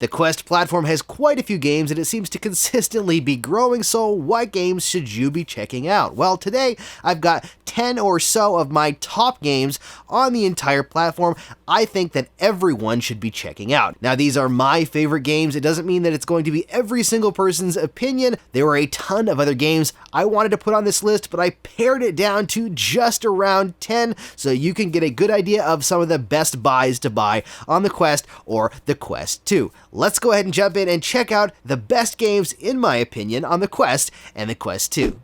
The Quest platform has quite a few games and it seems to consistently be growing, so what games should you be checking out? Well, today I've got 10 or so of my top games on the entire platform I think that everyone should be checking out. Now, these are my favorite games. It doesn't mean that it's going to be every single person's opinion. There were a ton of other games I wanted to put on this list, but I pared it down to just around 10 so you can get a good idea of some of the best buys to buy on the Quest or the Quest 2. Let's go ahead and jump in and check out the best games, in my opinion, on the Quest and the Quest 2.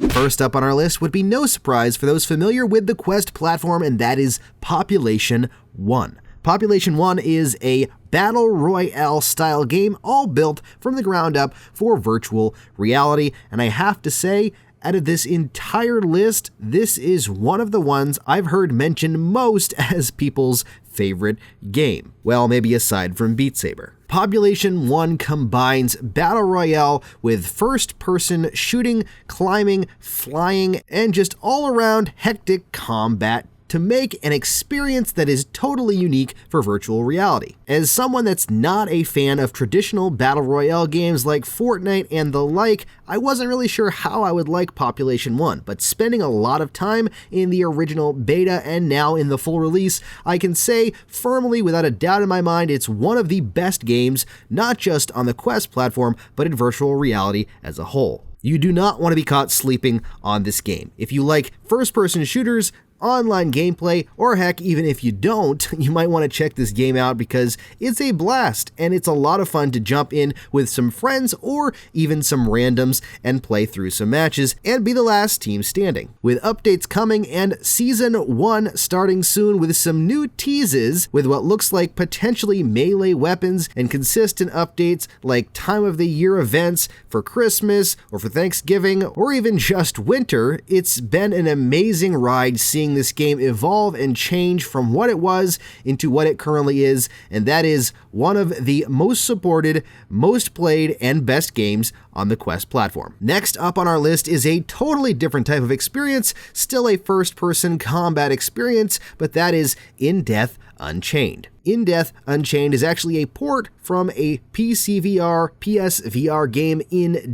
First up on our list would be no surprise for those familiar with the Quest platform, and that is Population 1. Population 1 is a battle royale style game all built from the ground up for virtual reality, and I have to say, out of this entire list, this is one of the ones I've heard mentioned most as people's favorite game. Well, maybe aside from Beat Saber. Population 1 combines battle royale with first-person shooting, climbing, flying, and just all-around hectic combat to make an experience that is totally unique for virtual reality. As someone that's not a fan of traditional battle royale games like Fortnite and the like, I wasn't really sure how I would like Population 1, but spending a lot of time in the original beta and now in the full release, I can say firmly without a doubt in my mind it's one of the best games, not just on the Quest platform, but in virtual reality as a whole. You do not want to be caught sleeping on this game. If you like first-person shooters, online gameplay, or heck, even if you don't, you might want to check this game out because it's a blast and it's a lot of fun to jump in with some friends or even some randoms and play through some matches and be the last team standing. With updates coming and Season 1 starting soon with some new teases with what looks like potentially melee weapons and consistent updates like time of the year events for Christmas or for Thanksgiving or even just winter, it's been an amazing ride seeing this game evolve and change from what it was into what it currently is, and that is one of the most supported, most played, and best games on the Quest platform. Next up on our list is a totally different type of experience, still a first-person combat experience, but that is Death Unchained. Death Unchained is actually a port from a PC VR, PS VR game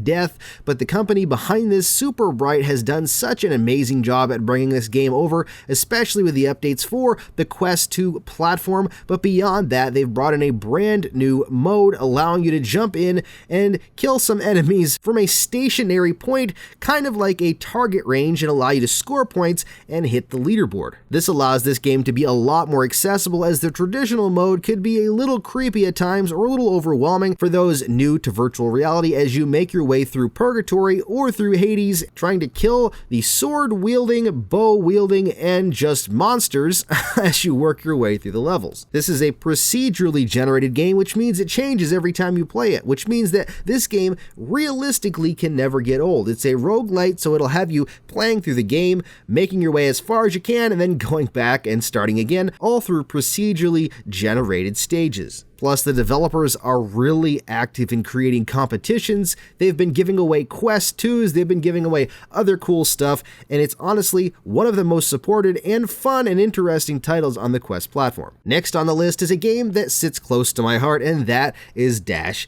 Death, but the company behind this, Super Bright, has done such an amazing job at bringing this game over, especially with the updates for the Quest 2 platform, but beyond that, they've brought in a brand new mode allowing you to jump in and kill some enemies from a stationary point, kind of like a target range, and allow you to score points and hit the leaderboard. This allows this game to be a lot more accessible as the traditional mode could be a little creepy at times or a little overwhelming for those new to virtual reality as you make your way through Purgatory or through Hades trying to kill the sword-wielding, bow-wielding, and just monsters as you work your way through the levels. This is a procedurally generated game, which means it changes every time you play it, which means that this game realistically can never get old. It's a roguelite, so it'll have you playing through the game, making your way as far as you can, and then going back and starting again, all through procedurally generated stages. Plus, the developers are really active in creating competitions. They've been giving away Quest 2s, they've been giving away other cool stuff, and it's honestly one of the most supported and fun and interesting titles on the Quest platform. Next on the list is a game that sits close to my heart, and that is Dash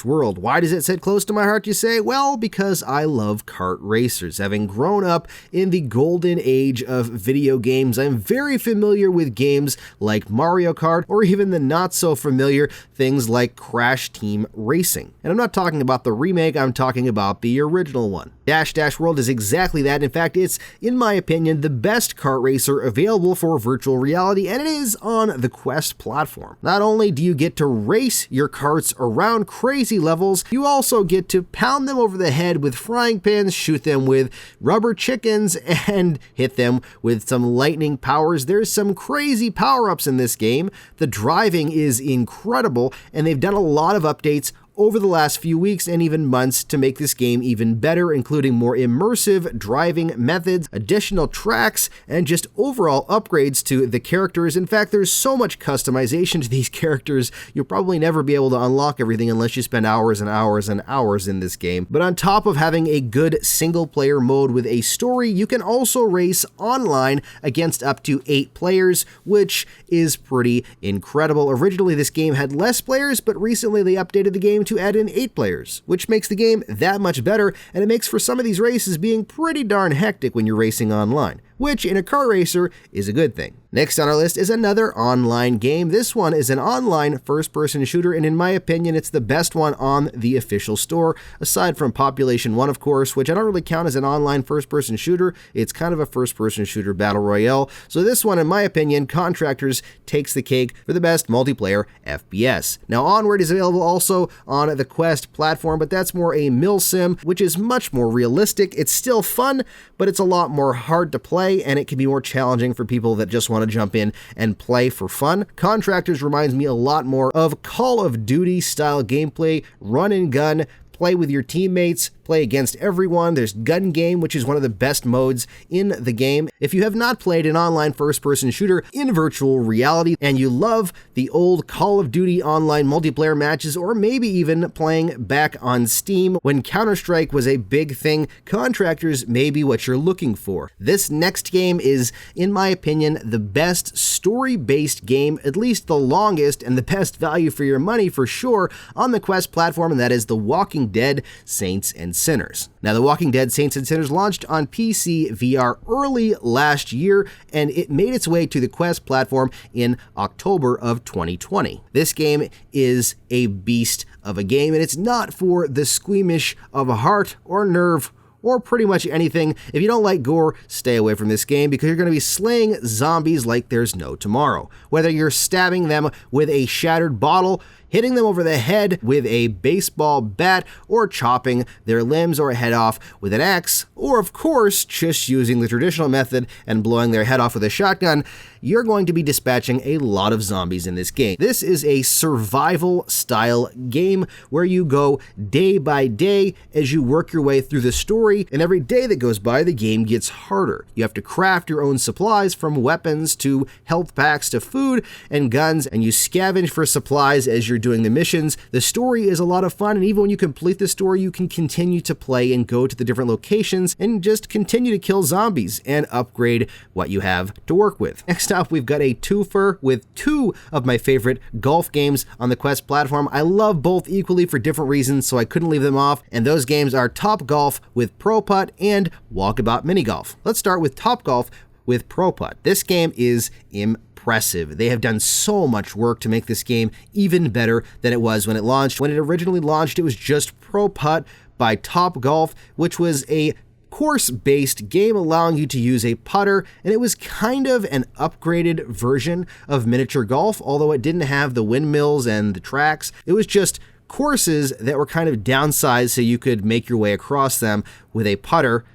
World. Why does it sit close to my heart, you say? Well, because I love kart racers. Having grown up in the golden age of video games, I'm very familiar with games like Mario Kart or even the not so familiar things like Crash Team Racing. And I'm not talking about the remake, I'm talking about the original one. Dash World is exactly that. In fact, it's, in my opinion, the best kart racer available for virtual reality, and it is on the Quest platform. Not only do you get to race your karts around crazy levels, you also get to pound them over the head with frying pans, shoot them with rubber chickens, and hit them with some lightning powers. There's some crazy power-ups in this game. The driving is incredible, and they've done a lot of updates over the last few weeks and even months to make this game even better, including more immersive driving methods, additional tracks, and just overall upgrades to the characters. In fact, there's so much customization to these characters, you'll probably never be able to unlock everything unless you spend hours and hours and hours in this game. But on top of having a good single-player mode with a story, you can also race online against up to 8 players, which is pretty incredible. Originally, this game had less players, but recently they updated the game to add in 8 players, which makes the game that much better, and it makes for some of these races being pretty darn hectic when you're racing online, which in a kart racer is a good thing. Next on our list is another online game. This one is an online first-person shooter, and in my opinion, it's the best one on the official store, aside from Population 1, of course, which I don't really count as an online first-person shooter. It's kind of a first-person shooter battle royale. So this one, in my opinion, Contractors, takes the cake for the best multiplayer FPS. Now, Onward is available also on the Quest platform, but that's more a milsim, which is much more realistic. It's still fun, but it's a lot more hard to play, and it can be more challenging for people that just want to jump in and play for fun. Contractors reminds me a lot more of Call of Duty style gameplay, run and gun, play with your teammates, play against everyone. There's gun game, which is one of the best modes in the game. If you have not played an online first-person shooter in virtual reality and you love the old Call of Duty online multiplayer matches, or maybe even playing back on Steam when Counter-Strike was a big thing, Contractors may be what you're looking for. This next game is, in my opinion, the best story-based game, at least the longest and the best value for your money for sure, on the Quest platform, and that is The Walking Dead Saints and Sinners. Now, The Walking Dead Saints and Sinners launched on PC VR early last year, and it made its way to the Quest platform in October of 2020. This game is a beast of a game, and it's not for the squeamish of a heart or nerve or pretty much anything. If you don't like gore, stay away from this game because you're going to be slaying zombies like there's no tomorrow. Whether you're stabbing them with a shattered bottle, hitting them over the head with a baseball bat, or chopping their limbs or head off with an axe, or of course, just using the traditional method and blowing their head off with a shotgun, you're going to be dispatching a lot of zombies in this game. This is a survival-style game where you go day by day as you work your way through the story, and every day that goes by, the game gets harder. You have to craft your own supplies, from weapons to health packs to food and guns, and you scavenge for supplies as you're doing the missions. The story is a lot of fun, and even when you complete the story, you can continue to play and go to the different locations and just continue to kill zombies and upgrade what you have to work with. Next up, we've got a twofer with 2 of my favorite golf games on the Quest platform. I love both equally for different reasons, so I couldn't leave them off, and those games are TopGolf with ProPutt and Walkabout Minigolf. Let's start with TopGolf with ProPutt. This game is impressive. They have done so much work to make this game even better than it was when it launched. When it originally launched, it was just ProPutt by TopGolf, which was a course-based game allowing you to use a putter, and it was kind of an upgraded version of miniature golf, although it didn't have the windmills and the tracks. It was just courses that were kind of downsized so you could make your way across them with a putter.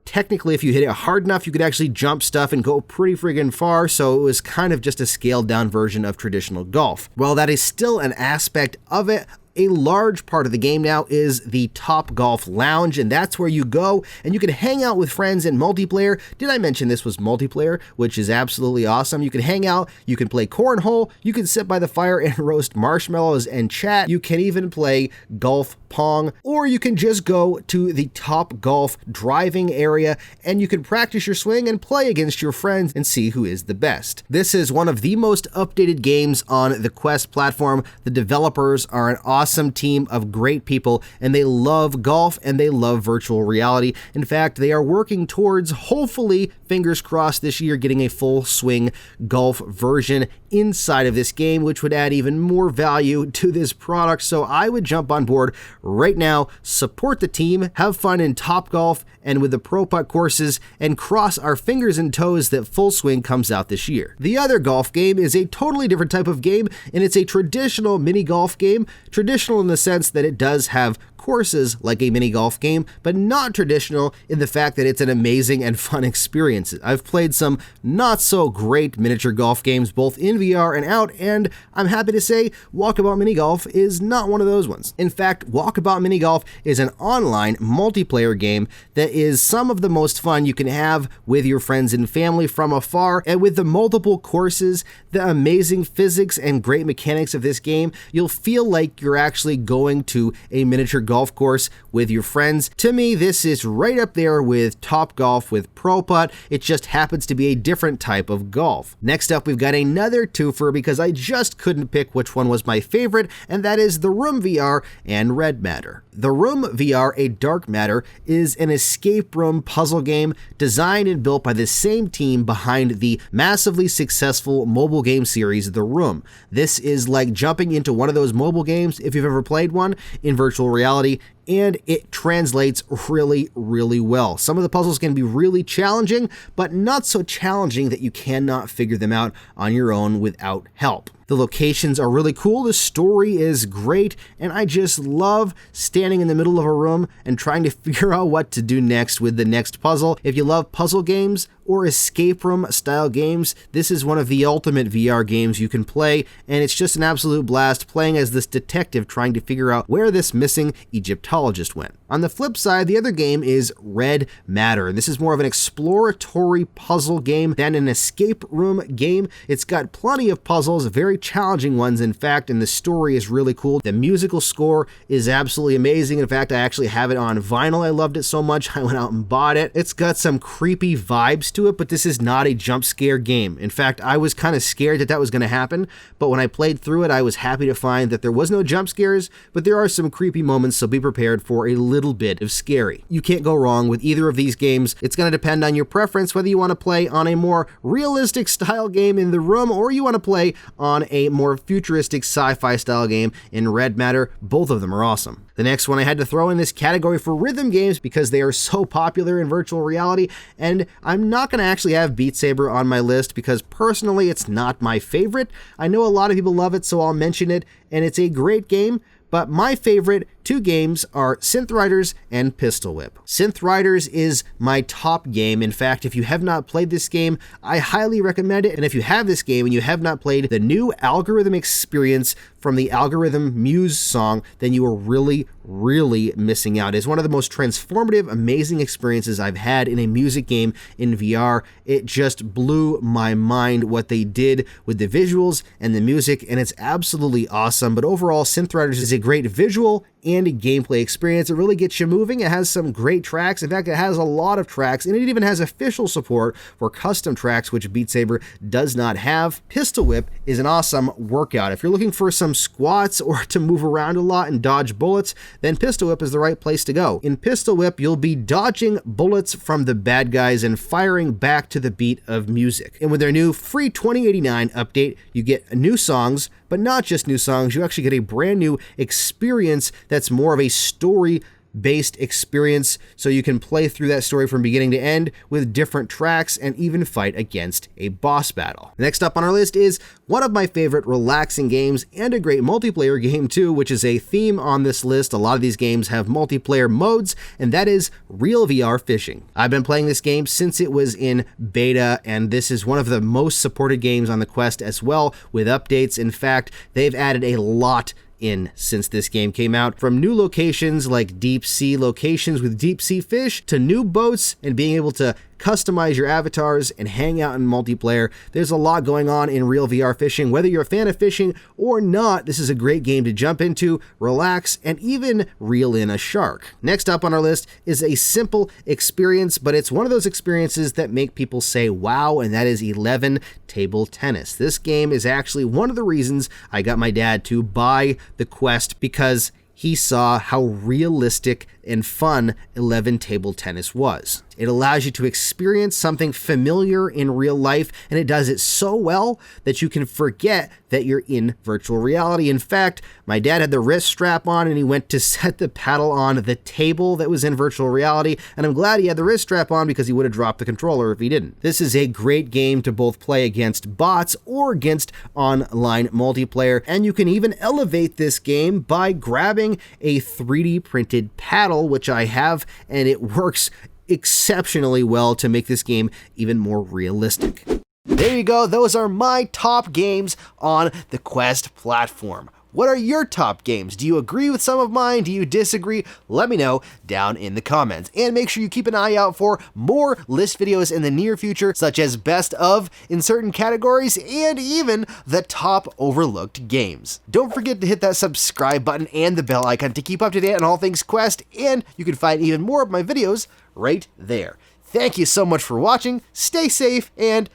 Technically, if you hit it hard enough, you could actually jump stuff and go pretty friggin' far, so it was kind of just a scaled-down version of traditional golf. While that is still an aspect of it, a large part of the game now is the TopGolf Lounge, and that's where you go and you can hang out with friends in multiplayer. Did I mention this was multiplayer, which is absolutely awesome? You can hang out, you can play cornhole, you can sit by the fire and roast marshmallows and chat, you can even play golf pong, or you can just go to the TopGolf driving area and you can practice your swing and play against your friends and see who is the best. This is one of the most updated games on the Quest platform. The developers are an awesome team of great people, and they love golf and they love virtual reality. In fact, they are working towards, hopefully, fingers crossed, this year getting a full swing golf version inside of this game, which would add even more value to this product. So I would jump on board right now. Support the team, have fun in TopGolf and with the ProPutt courses, and cross our fingers and toes that Full Swing comes out this year. The other golf game is a totally different type of game, and it's a traditional mini golf game. Traditional in the sense that it does have courses like a mini golf game, but not traditional in the fact that it's an amazing and fun experience. I've played some not so great miniature golf games both in VR and out, and I'm happy to say Walkabout Minigolf is not one of those ones. In fact, Walkabout Minigolf is an online multiplayer game that is some of the most fun you can have with your friends and family from afar, and with the multiple courses, the amazing physics and great mechanics of this game, you'll feel like you're actually going to a miniature golf course with your friends. To me, this is right up there with TopGolf with ProPutt. It just happens to be a different type of golf. Next up, we've got another twofer because I just couldn't pick which one was my favorite, and that is The Room VR and Red Matter. The Room VR, a Dark Matter, is an escape room puzzle game designed and built by the same team behind the massively successful mobile game series The Room. This is like jumping into one of those mobile games, if you've ever played one, in virtual reality, and it translates really, really well. Some of the puzzles can be really challenging, but not so challenging that you cannot figure them out on your own without help. The locations are really cool, the story is great, and I just love standing in the middle of a room and trying to figure out what to do next with the next puzzle. If you love puzzle games or escape room style games, this is one of the ultimate VR games you can play, and it's just an absolute blast playing as this detective trying to figure out where this missing Egyptologist went. On the flip side, the other game is Red Matter, and this is more of an exploratory puzzle game than an escape room game. It's got plenty of puzzles, very challenging ones in fact, and the story is really cool. The musical score is absolutely amazing. In fact, I actually have it on vinyl. I loved it so much I went out and bought it. It's got some creepy vibes to it, but this is not a jump scare game. In fact, I was kind of scared that was going to happen, but when I played through it, I was happy to find that there was no jump scares, but there are some creepy moments, so be prepared for a little bit of scary. You can't go wrong with either of these games. It's going to depend on your preference whether you want to play on a more realistic style game in The Room or you want to play on a more futuristic sci-fi style game in Red Matter. Both of them are awesome. The next one I had to throw in this category for rhythm games because they are so popular in virtual reality, and I'm not going to actually have Beat Saber on my list because personally it's not my favorite. I know a lot of people love it, so I'll mention it, and it's a great game, but my favorite two games are Synth Riders and Pistol Whip. Synth Riders is my top game. In fact, if you have not played this game, I highly recommend it. And if you have this game and you have not played the new algorithm experience from the Algorithm Muse song, then you are really, really missing out. It's one of the most transformative, amazing experiences I've had in a music game in VR. It just blew my mind what they did with the visuals and the music, and it's absolutely awesome. But overall, Synth Riders is a great visual and a gameplay experience. It really gets you moving. It has some great tracks. In fact, it has a lot of tracks, and it even has official support for custom tracks, which Beat Saber does not have. Pistol Whip is an awesome workout. If you're looking for some squats or to move around a lot and dodge bullets, then Pistol Whip is the right place to go. In Pistol Whip, you'll be dodging bullets from the bad guys and firing back to the beat of music. And with their new free 2089 update, you get new songs, but not just new songs, you actually get a brand new experience that's more of a story-based experience, so you can play through that story from beginning to end with different tracks and even fight against a boss battle. Next up on our list is one of my favorite relaxing games and a great multiplayer game too, which is a theme on this list. A lot of these games have multiplayer modes, and that is Real VR Fishing. I've been playing this game since it was in beta, and this is one of the most supported games on the Quest as well, with updates. In fact, they've added a lot in since this game came out, from new locations like deep sea locations with deep sea fish to new boats and being able to customize your avatars and hang out in multiplayer. There's a lot going on in Real VR Fishing. Whether you're a fan of fishing or not, this is a great game to jump into, relax, and even reel in a shark. Next up on our list is a simple experience, but it's one of those experiences that make people say wow, and that is 11 Table Tennis. This game is actually one of the reasons I got my dad to buy the Quest, because he saw how realistic and fun 11 Table Tennis was. It allows you to experience something familiar in real life, and it does it so well that you can forget that you're in virtual reality. In fact, my dad had the wrist strap on and he went to set the paddle on the table that was in virtual reality, and I'm glad he had the wrist strap on because he would have dropped the controller if he didn't. This is a great game to both play against bots or against online multiplayer, and you can even elevate this game by grabbing a 3D printed paddle, which I have, and it works exceptionally well to make this game even more realistic. There you go, those are my top games on the Quest platform. What are your top games? Do you agree with some of mine? Do you disagree? Let me know down in the comments. And make sure you keep an eye out for more list videos in the near future, such as best of in certain categories and even the top overlooked games. Don't forget to hit that subscribe button and the bell icon to keep up to date on all things Quest, and you can find even more of my videos right there. Thank you so much for watching, stay safe, and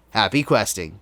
happy questing.